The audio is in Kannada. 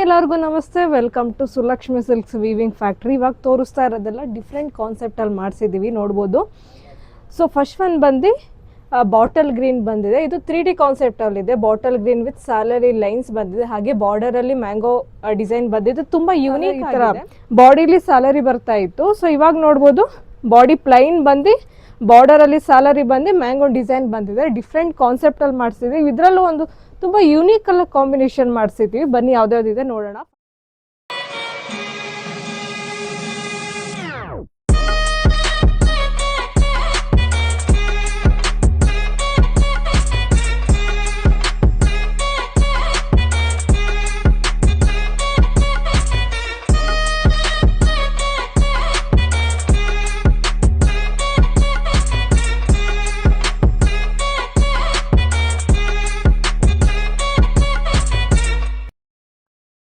ಎಲ್ಲರಿಗೂ ನಮಸ್ತೆ. Welcome to Sulakshmi silks weaving factory. ಇವಾಗ ತೋರಿಸ್ತಾ ಇರೋದೆಲ್ಲ ಡಿಫ್ರೆಂಟ್ ಕಾನ್ಸೆಪ್ಟಲ್ಲಿ ಮಾಡಿಸಿದ್ದೀವಿ, ನೋಡ್ಬೋದು. ಸೊ ಫಸ್ಟ್ ಒನ್ ಬಂದು ಬಾಟಲ್ ಗ್ರೀನ್ ಬಂದಿದೆ. ಇದು 3D ಕಾನ್ಸೆಪ್ಟಲ್ಲಿದೆ. Bottle green with salary lines ಬಂದಿದೆ, ಹಾಗೆ ಬಾರ್ಡರಲ್ಲಿ ಮ್ಯಾಂಗೋ ಡಿಸೈನ್ ಬಂದಿದೆ. ತುಂಬ ಯೂನಿಕ್ ಥರ ಬಾಡಿಲಿ ಸ್ಯಾಲರಿ ಬರ್ತಾ ಇತ್ತು. ಸೊ ಇವಾಗ ನೋಡ್ಬೋದು ಬಾಡಿ ಪ್ಲೈನ್ ಬಂದು ಬಾರ್ಡರಲ್ಲಿ ಸ್ಯಾಲರಿ ಬಂದು ಮ್ಯಾಂಗೋ ಡಿಸೈನ್ ಬಂದಿದೆ. ಡಿಫ್ರೆಂಟ್ ಕಾನ್ಸೆಪ್ಟಲ್ಲಿ ಮಾಡಿಸಿದ್ದೀವಿ. ಇದರಲ್ಲೂ ಒಂದು ತುಂಬ ಯೂನಿಕ್ ಕಲರ್ ಕಾಂಬಿನೇಷನ್ ಮಾಡಿಸಿದ್ದೀವಿ. ಬನ್ನಿ ಯಾವ್ದಾವ್ದಿದೆ ನೋಡೋಣ.